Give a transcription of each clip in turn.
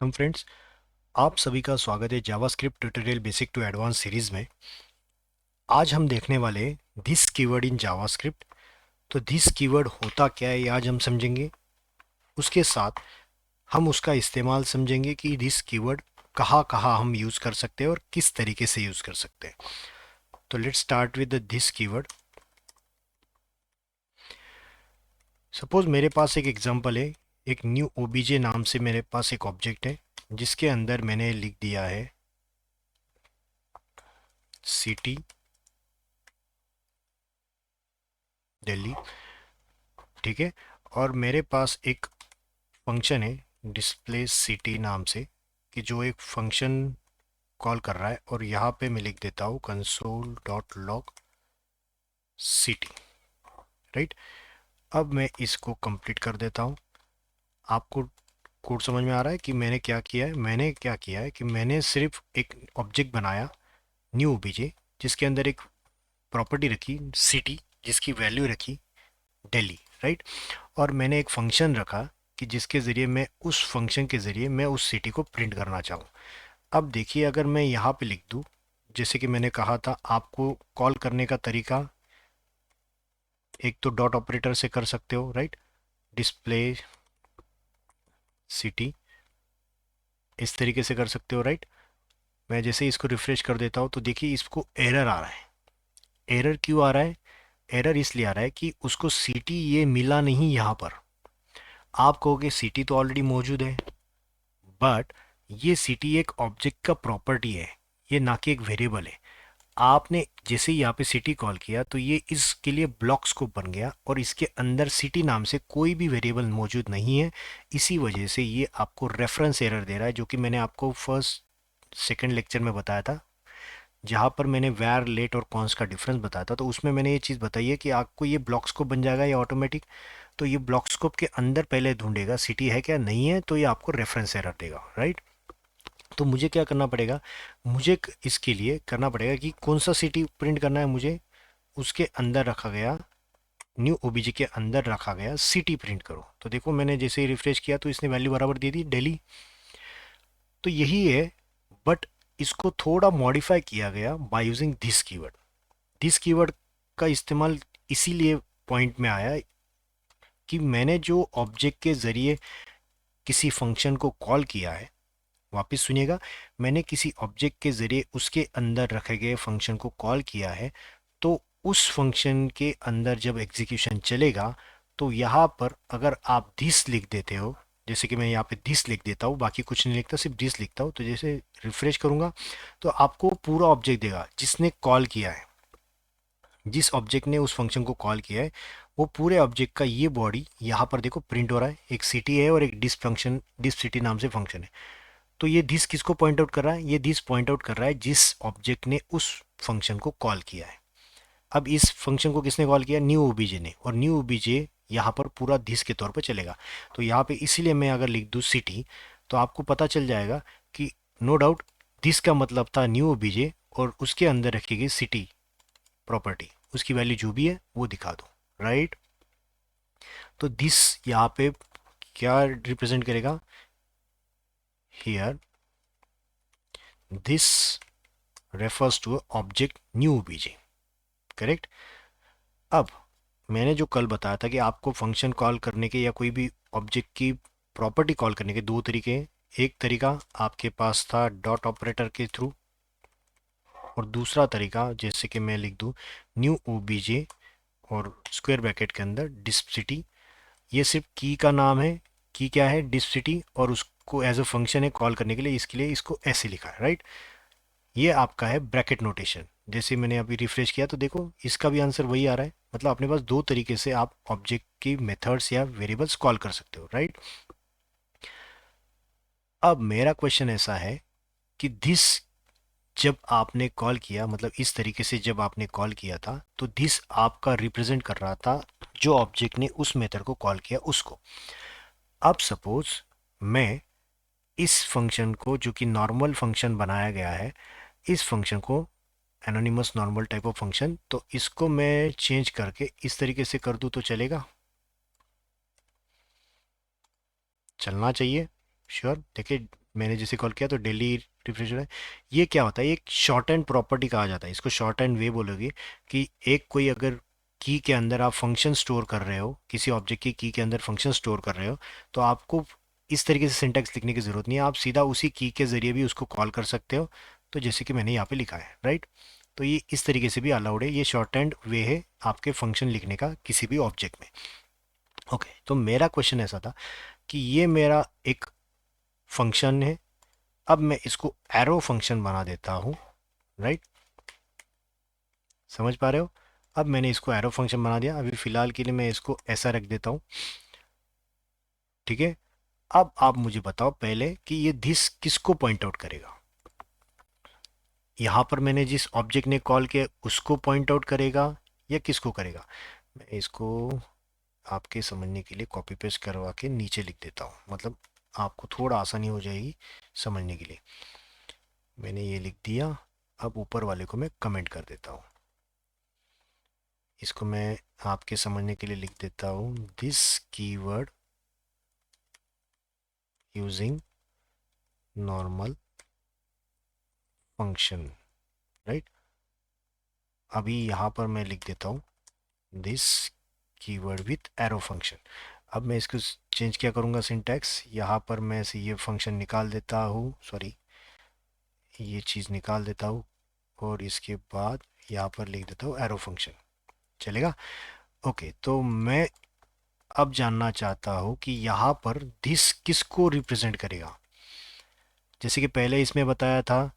Welcome friends. आप सभी का स्वागत है JavaScript tutorial basic to advance series में। आज हम देखने वाले दिस कीवर्ड इन जावास्क्रिप्ट। तो दिस कीवर्ड होता क्या है ये आज हम समझेंगे। उसके साथ हम उसका इस्तेमाल समझेंगे कि दिस कीवर्ड कहाँ कहाँ हम यूज़ कर सकते हैं और किस तरीके से यूज़ कर सकते हैं। तो let's start with this keyword. Suppose मेरे पास एक एग्जांपल है। एक न्यू ओबीजे नाम से मेरे पास एक ऑब्जेक्ट है जिसके अंदर मैंने लिख दिया है सिटी दिल्ली। ठीक है। और मेरे पास एक फंक्शन है डिस्प्ले सिटी नाम से, कि जो एक फंक्शन कॉल कर रहा है। और यहाँ पे मैं लिख देता हूँ console dot log city. Right. अब मैं इसको कंप्लीट कर देता हूँ। आपको कोड समझ में आ रहा है कि मैंने क्या किया है कि मैंने सिर्फ एक ऑब्जेक्ट बनाया न्यू ओबीजे, जिसके अंदर एक प्रॉपर्टी रखी सिटी, जिसकी वैल्यू रखी दिल्ली। राइट। और मैंने एक फंक्शन रखा कि जिसके ज़रिए मैं उस फंक्शन के ज़रिए मैं उस सिटी को प्रिंट करना चाहूँ। अब देखिए, अगर मैं यहाँ पे लिख दूँ, जैसे कि मैंने कहा था आपको कॉल करने का तरीका, एक तो डॉट ऑपरेटर से कर सकते हो। राइट। डिस्प्ले सिटी इस तरीके से कर सकते हो। राइट। मैं जैसे इसको रिफ्रेश कर देता हूँ तो देखिए इसको एरर आ रहा है। एरर क्यों आ रहा है? एरर इसलिए आ रहा है कि उसको सिटी ये मिला नहीं यहाँ पर। आप कहोगे सिटी तो ऑलरेडी मौजूद है, बट ये सिटी एक ऑब्जेक्ट का प्रॉपर्टी है, ये ना कि एक वेरिएबल है। आपने जैसे ही यहाँ पे सिटी कॉल किया तो ये इसके लिए ब्लॉक स्कोप बन गया और इसके अंदर सिटी नाम से कोई भी वेरिएबल मौजूद नहीं है। इसी वजह से ये आपको रेफरेंस एरर दे रहा है, जो कि मैंने आपको फर्स्ट सेकंड लेक्चर में बताया था, जहाँ पर मैंने वैर लेट और कॉन्स का डिफरेंस बताया था। तो उसमें मैंने ये चीज़ बताई है कि आपको ये ब्लॉक स्कोप बन जाएगा ये ऑटोमेटिक। तो ये ब्लॉक स्कोप के अंदर पहले ढूंढेगा सिटी है क्या, नहीं है तो ये आपको रेफरेंस एरर देगा। राइट। तो मुझे क्या करना पड़ेगा, इसके लिए करना पड़ेगा कि कौन सा सिटी प्रिंट करना है मुझे। उसके अंदर रखा गया न्यू ओबीजे के अंदर रखा गया सिटी प्रिंट करो। तो देखो मैंने जैसे ही रिफ्रेश किया तो इसने वैल्यू बराबर दे दी दिल्ली। तो यही है, बट इसको थोड़ा मॉडिफाई किया गया by using this keyword. This keyword का इस्तेमाल इसीलिए पॉइंट में आया कि मैंने जो ऑब्जेक्ट के ज़रिए किसी फंक्शन को कॉल किया है, वापस सुनिएगा, मैंने किसी ऑब्जेक्ट के ज़रिए उसके अंदर रखे गए फंक्शन को कॉल किया है। तो उस फंक्शन के अंदर जब एग्जीक्यूशन चलेगा तो यहाँ पर अगर आप दिस लिख देते हो, जैसे कि मैं यहाँ पे दिस लिख देता हूँ, बाकी कुछ नहीं लिखता, सिर्फ दिस लिखता हूँ, तो जैसे रिफ्रेश करूँगा तो आपको पूरा ऑब्जेक्ट देगा जिसने कॉल किया है। जिस ऑब्जेक्ट ने उस फंक्शन को कॉल किया है वो पूरे ऑब्जेक्ट का ये बॉडी यहाँ पर देखो प्रिंट हो रहा है। एक सिटी है और एक डिस सिटी नाम से फंक्शन है। तो ये दिस किसको पॉइंट आउट कर रहा है? ये दिस पॉइंट आउट कर रहा है जिस ऑब्जेक्ट ने उस फंक्शन को कॉल किया है। अब इस फंक्शन को किसने कॉल किया? न्यू ओबीजे ने। और न्यू ओबीजे यहाँ पर पूरा दिस के तौर पर चलेगा। तो यहाँ पे इसीलिए मैं अगर लिख दूँ सिटी तो आपको पता चल जाएगा कि नो डाउट दिस का मतलब था न्यू ओबीजे और उसके अंदर रखी गई सिटी प्रॉपर्टी, उसकी वैल्यू जो भी है वो दिखा दो। राइट। तो दिस यहाँ पे क्या रिप्रेजेंट करेगा? Here this refers to object new OBJ. Correct. अब मैंने जो कल बताया था कि आपको फंक्शन कॉल करने के या कोई भी ऑब्जेक्ट की प्रॉपर्टी कॉल करने के दो तरीके हैं। एक तरीका आपके पास था डॉट ऑपरेटर के थ्रू, और दूसरा तरीका जैसे कि मैं लिख दूं न्यू ओबीजे और स्क्वायर ब्रैकेट के अंदर डिस्प सिटी। ये सिर्फ की का नाम है। की क्या है? डिस्प सिटी, और उसको एज अ फंक्शन है कॉल करने के लिए, इसके लिए इसको ऐसे लिखा है। राइट। ये आपका है ब्रैकेट नोटेशन। जैसे मैंने अभी रिफ्रेश किया तो देखो इसका भी आंसर वही आ रहा है। मतलब अपने पास दो तरीके से आप ऑब्जेक्ट की मेथड्स या वेरिएबल्स कॉल कर सकते हो। राइट। अब मेरा क्वेश्चन ऐसा है कि दिस जब आपने कॉल किया, मतलब इस तरीके से जब आपने कॉल किया था, तो दिस आपका रिप्रेजेंट कर रहा था जो ऑब्जेक्ट ने उस मेथड को कॉल किया उसको। अब सपोज मैं इस फंक्शन को, जो कि नॉर्मल फंक्शन बनाया गया है, इस फंक्शन को anonymous normal type of function, तो इसको मैं चेंज करके इस तरीके से कर दूं तो चलेगा? चलना चाहिए। श्योर। देखिए मैंने जैसे कॉल किया तो डेली रिफ्रेश हो रहा है। ये क्या होता है, एक शॉर्ट एंड प्रॉपर्टी कहा जाता है इसको, शॉर्ट एंड वे बोलोगे कि एक कोई अगर की के अंदर आप फंक्शन स्टोर कर रहे हो, किसी ऑब्जेक्ट की के अंदर फंक्शन स्टोर कर रहे हो, तो आपको इस तरीके से सिंटैक्स लिखने की जरूरत नहीं है, आप सीधा उसी की के जरिए भी उसको कॉल कर सकते हो। तो जैसे कि मैंने यहाँ पे लिखा है, राइट। तो ये इस तरीके से भी अलाउड है, ये शॉर्ट एंड वे है आपके फंक्शन लिखने का किसी भी ऑब्जेक्ट में। ओके, तो मेरा क्वेश्चन ऐसा था कि ये मेरा एक फंक्शन है, अब मैं इसको एरो फंक्शन बना देता हूँ, राइट। समझ पा रहे हो? अब मैंने इसको एरो फंक्शन बना दिया, अभी फिलहाल के लिए मैं इसको ऐसा रख देता हूँ, ठीक है। अब आप मुझे बताओ पहले कि ये दिस किसको पॉइंट आउट करेगा। यहाँ पर मैंने जिस ऑब्जेक्ट ने कॉल किया उसको पॉइंट आउट करेगा या किसको करेगा। मैं इसको आपके समझने के लिए कॉपी पेस्ट करवा के नीचे लिख देता हूँ, मतलब आपको थोड़ा आसानी हो जाएगी समझने के लिए। मैंने ये लिख दिया, अब ऊपर वाले को मैं कमेंट कर देता हूँ, इसको मैं आपके समझने के लिए लिख देता हूँ, this keyword using normal function, right. अभी यहाँ पर मैं लिख देता हूँ this keyword with arrow function. अब मैं इसको चेंज क्या करूँगा, सिंटैक्स यहाँ पर मैं से ये फंक्शन निकाल देता हूँ, सॉरी ये चीज़ निकाल देता हूँ, और इसके बाद यहाँ पर लिख देता हूँ एरो फंक्शन, चलेगा। ओके, तो मैं अब जानना चाहता हूँ कि यहाँ पर दिस किसको रिप्रेजेंट करेगा। जैसे कि पहले इसमें बताया था,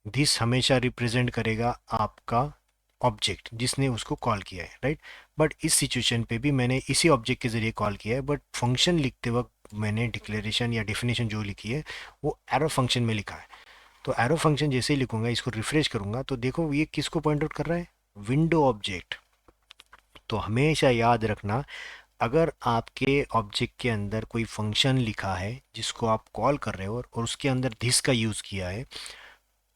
दिस हमेशा रिप्रेजेंट करेगा आपका ऑब्जेक्ट जिसने उसको कॉल किया है, राइट। बट इस सिचुएशन पे भी मैंने इसी ऑब्जेक्ट के जरिए कॉल किया है, बट फंक्शन लिखते वक्त मैंने डिक्लेरेशन या डेफिनेशन जो लिखी है वो एरो फंक्शन में लिखा है। तो एरो फंक्शन जैसे ही लिखूंगा, इसको रिफ्रेश करूंगा, तो देखो ये किसको पॉइंट आउट कर रहा है, विंडो ऑब्जेक्ट। तो हमेशा याद रखना, अगर आपके ऑब्जेक्ट के अंदर कोई फंक्शन लिखा है जिसको आप कॉल कर रहे हो और उसके अंदर दिस का यूज़ किया है,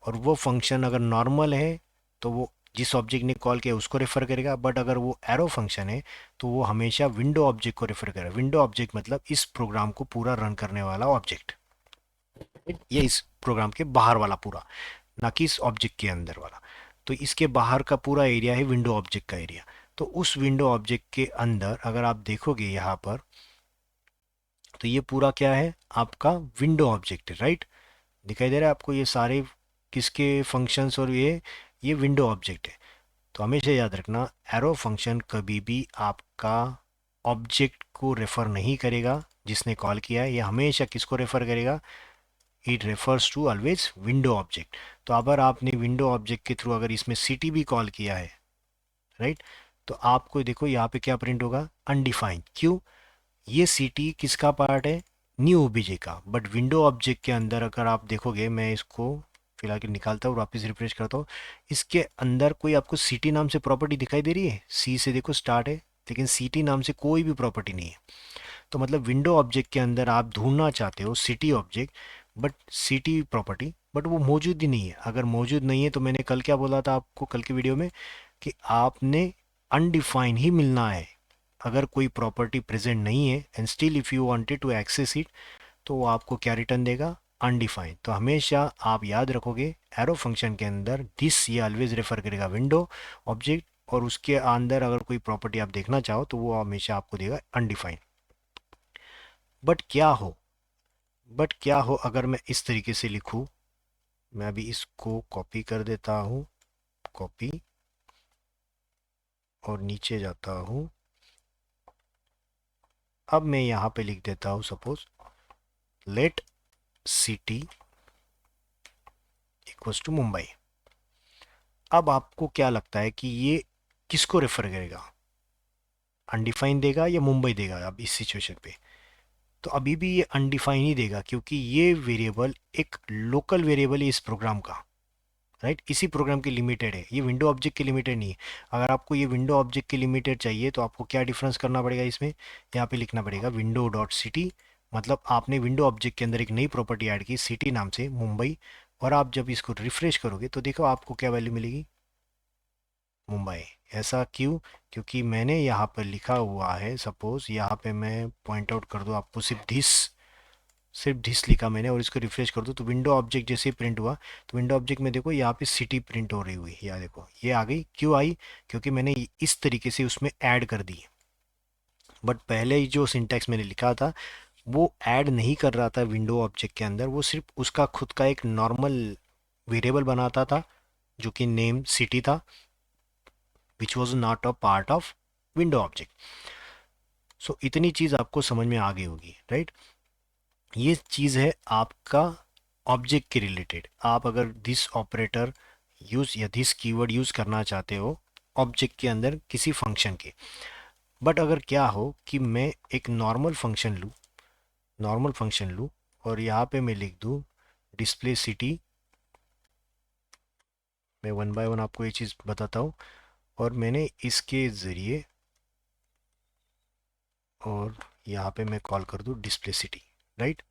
और वो फंक्शन अगर नॉर्मल है तो वो जिस ऑब्जेक्ट ने कॉल किया उसको रेफर करेगा, बट अगर वो एरो फंक्शन है तो वो हमेशा विंडो ऑब्जेक्ट को रेफर करेगा। विंडो ऑब्जेक्ट मतलब इस प्रोग्राम को पूरा रन करने वाला ऑब्जेक्ट, ये इस प्रोग्राम के बाहर वाला पूरा, ना कि इस ऑब्जेक्ट के अंदर वाला। तो इसके बाहर का पूरा एरिया है विंडो ऑब्जेक्ट का एरिया। तो उस विंडो ऑब्जेक्ट के अंदर अगर आप देखोगे यहाँ पर, तो ये पूरा क्या है, आपका विंडो ऑब्जेक्ट है, राइट। दिखाई दे रहा है आपको ये सारे किसके फंक्शंस, और ये विंडो ऑब्जेक्ट है। तो हमेशा याद रखना, एरो फंक्शन कभी भी आपका ऑब्जेक्ट को रेफर नहीं करेगा जिसने कॉल किया है, ये हमेशा किसको रेफर करेगा, it refers to always window object. तो अगर आपने विंडो ऑब्जेक्ट के थ्रू अगर इसमें सिटी भी कॉल किया है, राइट, तो आपको देखो यहाँ पे क्या प्रिंट होगा, अनडिफाइंड। क्यों, ये सिटी किसका पार्ट है, न्यू ओबीजे का। बट विंडो ऑब्जेक्ट के अंदर अगर आप देखोगे, मैं इसको फिलहाल के निकालता हूँ वापस रिफ्रेश करता हूँ, इसके अंदर कोई आपको सिटी नाम से प्रॉपर्टी दिखाई दे रही है, सी से देखो स्टार्ट है, लेकिन सिटी नाम से कोई भी प्रॉपर्टी नहीं है। तो मतलब विंडो ऑब्जेक्ट के अंदर आप ढूंढना चाहते हो city object, but city property, but वो मौजूद ही नहीं है। अगर मौजूद नहीं है तो मैंने कल क्या बोला था आपको, कल की वीडियो में, कि आपने अनडिफाइन ही मिलना है। अगर कोई प्रॉपर्टी प्रेजेंट नहीं है and still if you wanted to access it, तो वो आपको क्या रिटर्न देगा, अनडिफाइंड। तो हमेशा आप याद रखोगे, एरो फंक्शन के अंदर दिस ये ऑलवेज रेफर करेगा विंडो ऑब्जेक्ट, और उसके अंदर अगर कोई प्रॉपर्टी आप देखना चाहो तो वो हमेशा आपको देगा अनडिफाइंड। बट क्या हो, अगर मैं इस तरीके से लिखूं, मैं अभी इसको कॉपी कर देता हूं, कॉपी, और नीचे जाता हूं। अब मैं यहां पे लिख देता हूं, suppose let city equals to Mumbai. अब आपको क्या लगता है कि ये किसको रेफर करेगा, अनडिफाइन देगा या मुंबई देगा, अब इस सिचुएशन पे। तो अभी भी ये अनडिफाइन ही देगा, क्योंकि ये वेरिएबल एक लोकल वेरिएबल है इस प्रोग्राम का, राइट। इसी प्रोग्राम के लिमिटेड है, ये विंडो ऑब्जेक्ट के लिमिटेड नहीं है। अगर आपको ये विंडो ऑब्जेक्ट के लिमिटेड चाहिए तो आपको क्या डिफरेंस करना पड़ेगा इसमें, यहाँ पे लिखना पड़ेगा विंडो डॉट सिटी, मतलब आपने विंडो ऑब्जेक्ट के अंदर एक नई प्रॉपर्टी ऐड की सिटी नाम से, मुंबई। और आप जब इसको रिफ्रेश करोगे तो देखो आपको क्या वैल्यू मिलेगी, मुंबई। ऐसा क्यों, क्योंकि मैंने यहाँ पर लिखा हुआ है, सपोज यहाँ पे मैं पॉइंट आउट कर दूँ आपको, सिर्फ दिस सिर्फ धिस लिखा मैंने और इसको रिफ्रेश कर दूँ तो विंडो ऑब्जेक्ट जैसे प्रिंट हुआ, तो विंडो ऑब्जेक्ट में देखो यहाँ पे सिटी प्रिंट हो रही हुई, यहाँ देखो ये आ गई। क्यों आई? क्योंकि मैंने इस तरीके से उसमें ऐड कर दी। बट पहले ही जो सिंटैक्स मैंने लिखा था वो ऐड नहीं कर रहा था विंडो ऑब्जेक्ट के अंदर, वो सिर्फ उसका खुद का एक नॉर्मल वेरिएबल बनाता था जो कि नेम सिटी था, which was not a part of window object. So इतनी चीज़ आपको समझ में आ गई होगी, राइट? ये चीज़ है आपका ऑब्जेक्ट के रिलेटेड। आप अगर दिस ऑपरेटर यूज़ या दिस कीवर्ड यूज़ करना चाहते हो ऑब्जेक्ट के अंदर किसी फंक्शन के। बट अगर क्या हो कि मैं एक नॉर्मल फंक्शन लूँ और यहाँ पे मैं लिख दूँ डिस्प्ले सिटी। मैं वन बाय वन आपको ये चीज़ बताता हूँ। और मैंने इसके ज़रिए और यहाँ पे मैं कॉल कर दूँ डिस्प्ले सिटी, राइट?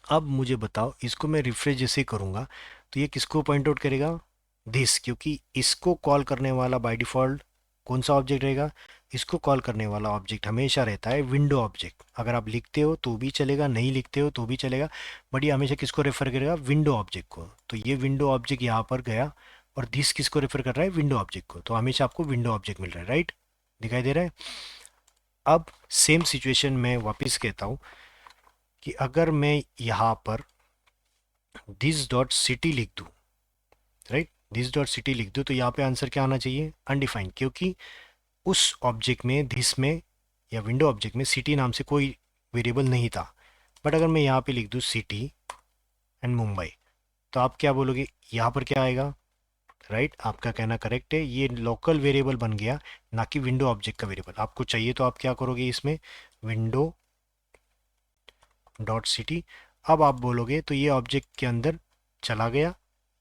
अब मुझे बताओ इसको मैं रिफ्रेश जैसे करूँगा तो ये किसको पॉइंट आउट करेगा? दिस, क्योंकि इसको कॉल करने वाला बाय डिफ़ॉल्ट कौन सा ऑब्जेक्ट रहेगा? इसको कॉल करने वाला ऑब्जेक्ट हमेशा रहता है विंडो ऑब्जेक्ट। अगर आप लिखते हो तो भी चलेगा, नहीं लिखते हो तो भी चलेगा, बट ये हमेशा किसको रेफर करेगा? विंडो ऑब्जेक्ट को। तो ये विंडो ऑब्जेक्ट यहाँ पर गया और दिस किसको रेफर कर रहा है? विंडो ऑब्जेक्ट को। तो हमेशा आपको विंडो ऑब्जेक्ट मिल रहा है, राइट? दिखाई दे रहा है? अब सेम सिचुएशन में वापस कहता हूँ कि अगर मैं यहाँ पर दिस डॉट सिटी लिख दूँ, राइट, दिस डॉट सिटी लिख दूँ, तो यहाँ पे आंसर क्या आना चाहिए? अनडिफाइंड, क्योंकि उस ऑब्जेक्ट में दिस में या विंडो ऑब्जेक्ट में सिटी नाम से कोई वेरिएबल नहीं था। बट अगर मैं यहाँ पे लिख दूँ सिटी एंड मुंबई, तो आप क्या बोलोगे? यहाँ पर क्या आएगा? राइट, आपका कहना करेक्ट है, ये लोकल वेरिएबल बन गया, ना कि विंडो ऑब्जेक्ट का वेरिएबल। आपको चाहिए तो आप क्या करोगे इसमें? Window dot city. अब आप बोलोगे तो ये ऑब्जेक्ट के अंदर चला गया।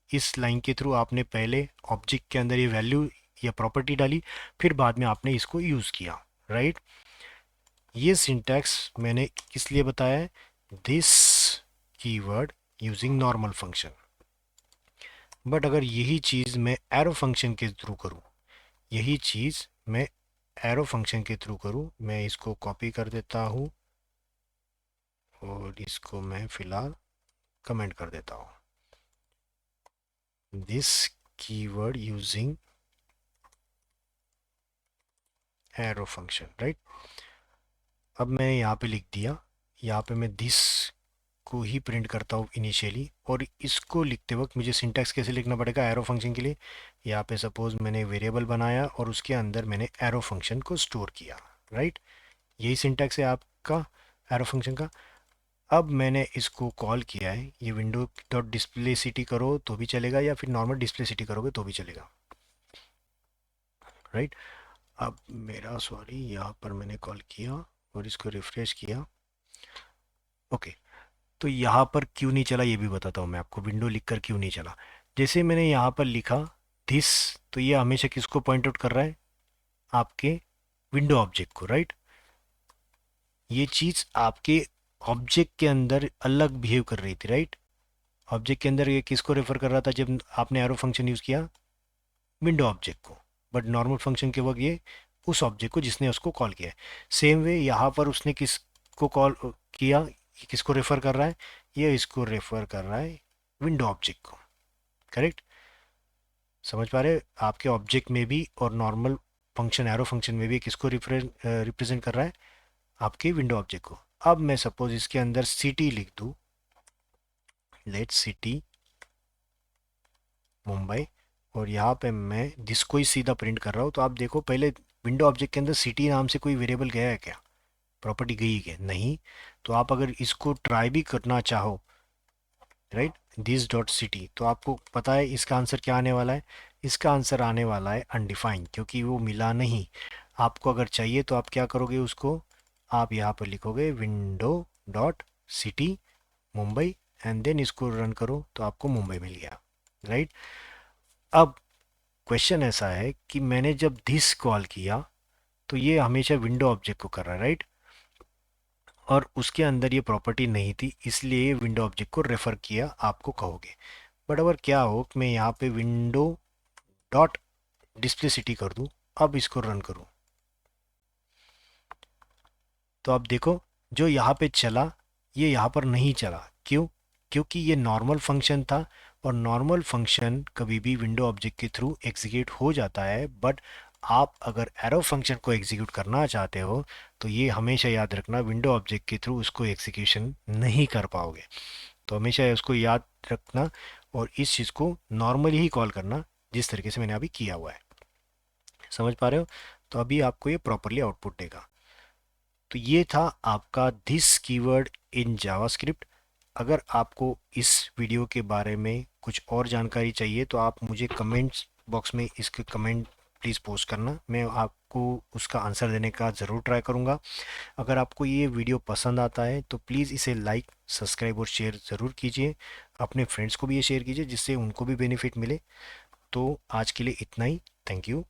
इस लाइन के थ्रू आपने पहले ऑब्जेक्ट के अंदर ये वैल्यू या प्रॉपर्टी डाली, फिर बाद में आपने इसको यूज़ किया, राइट? ये सिंटैक्स मैंने किस लिए बताया है? This keyword using normal function. But अगर यही चीज़ मैं एरो फंक्शन के थ्रू करूँ, यही चीज़ मैं एरो फंक्शन के थ्रू करूँ, मैं इसको कॉपी कर देता हूँ और इसको मैं फ़िलहाल कमेंट कर देता हूँ। This keyword using arrow function, right? अब मैंने यहाँ पे लिख दिया, यहाँ पे मैं दिस को ही प्रिंट करता हूँ इनिशियली, और इसको लिखते वक्त मुझे सिंटैक्स कैसे लिखना पड़ेगा एरो फंक्शन के लिए? यहाँ पे सपोज मैंने वेरिएबल बनाया और उसके अंदर मैंने एरो फंक्शन को स्टोर किया, राइट? यही सिंटैक्स है आपका एरो फंक्शन का। अब मैंने इसको कॉल किया है, ये विंडो डॉट डिस्प्ले सिटी करो तो भी चलेगा या फिर नॉर्मल डिस्प्ले सिटी करोगे तो भी चलेगा, राइट? अब मेरा सॉरी, यहाँ पर मैंने कॉल किया और इसको रिफ्रेश किया, ओके। तो यहाँ पर क्यों नहीं चला ये भी बताता हूँ मैं आपको, विंडो लिखकर क्यों नहीं चला। जैसे मैंने यहाँ पर लिखा दिस, तो ये हमेशा किसको पॉइंट आउट कर रहा है? आपके विंडो ऑब्जेक्ट को, राइट? ये चीज़ आपके ऑब्जेक्ट के अंदर अलग बिहेव कर रही थी, राइट? ऑब्जेक्ट के अंदर ये किसको रेफर कर रहा था जब आपने एरो फंक्शन यूज़ किया? विंडो ऑब्जेक्ट को। बट नॉर्मल फंक्शन के वक्त ये उस ऑब्जेक्ट को जिसने उसको कॉल किया है। सेम वे यहाँ पर उसने किसको कॉल किया, ये किसको रेफर कर रहा है? ये इसको रेफर कर रहा है विंडो ऑब्जेक्ट को, करेक्ट? समझ पा रहे? आपके ऑब्जेक्ट में भी और नॉर्मल फंक्शन एरो फंक्शन में भी किसको रिप्रेजेंट कर रहा है? आपके विंडो ऑब्जेक्ट को। अब मैं सपोज इसके अंदर सिटी लिख दूँ, लेट सिटी मुंबई, और यहाँ पे मैं जिसको ही सीधा प्रिंट कर रहा हूँ, तो आप देखो पहले विंडो ऑब्जेक्ट के अंदर सिटी नाम से कोई वेरिएबल गया है क्या? प्रॉपर्टी गई है क्या? नहीं। तो आप अगर इसको ट्राई भी करना चाहो, राइट, दिस डॉट सिटी, तो आपको पता है इसका आंसर क्या आने वाला है? इसका आंसर आने वाला है अनडिफाइंड, क्योंकि वो मिला नहीं। आपको अगर चाहिए तो आप क्या करोगे उसको? आप यहाँ पर लिखोगे window dot city Mumbai and then इसको रन करो तो आपको मुंबई मिल गया, राइट? अब क्वेश्चन ऐसा है कि मैंने जब दिस कॉल किया तो ये हमेशा विंडो ऑब्जेक्ट को कर रहा है, राइट? और उसके अंदर ये प्रॉपर्टी नहीं थी, इसलिए ये विंडो ऑब्जेक्ट को रेफर किया आपको कहोगे। बट अगर क्या हो कि मैं यहाँ पे विंडो डॉट डिस्प्ले सिटी कर दूँ, अब इसको रन करूँ, तो आप देखो जो यहाँ पे चला ये यहाँ पर नहीं चला, क्यों? क्योंकि ये नॉर्मल फंक्शन था, और नॉर्मल फंक्शन कभी भी विंडो ऑब्जेक्ट के थ्रू एग्जीक्यूट हो जाता है, बट आप अगर एरो फंक्शन को एग्जीक्यूट करना चाहते हो तो ये हमेशा याद रखना, विंडो ऑब्जेक्ट के थ्रू उसको एग्जीक्यूशन नहीं कर पाओगे। तो हमेशा उसको याद रखना और इस चीज़ को नॉर्मली ही कॉल करना, जिस तरीके से मैंने अभी किया हुआ है। समझ पा रहे हो? तो अभी आपको ये प्रॉपरली आउटपुट देगा। तो ये था आपका दिस कीवर्ड इन जावास्क्रिप्ट। अगर आपको इस वीडियो के बारे में कुछ और जानकारी चाहिए तो आप मुझे कमेंट्स बॉक्स में इसके कमेंट प्लीज़ पोस्ट करना, मैं आपको उसका आंसर देने का ज़रूर ट्राई करूँगा। अगर आपको ये वीडियो पसंद आता है तो प्लीज़ इसे लाइक, सब्सक्राइब और शेयर ज़रूर कीजिए। अपने फ्रेंड्स को भी ये शेयर कीजिए जिससे उनको भी बेनिफिट मिले। तो आज के लिए इतना ही। Thank you.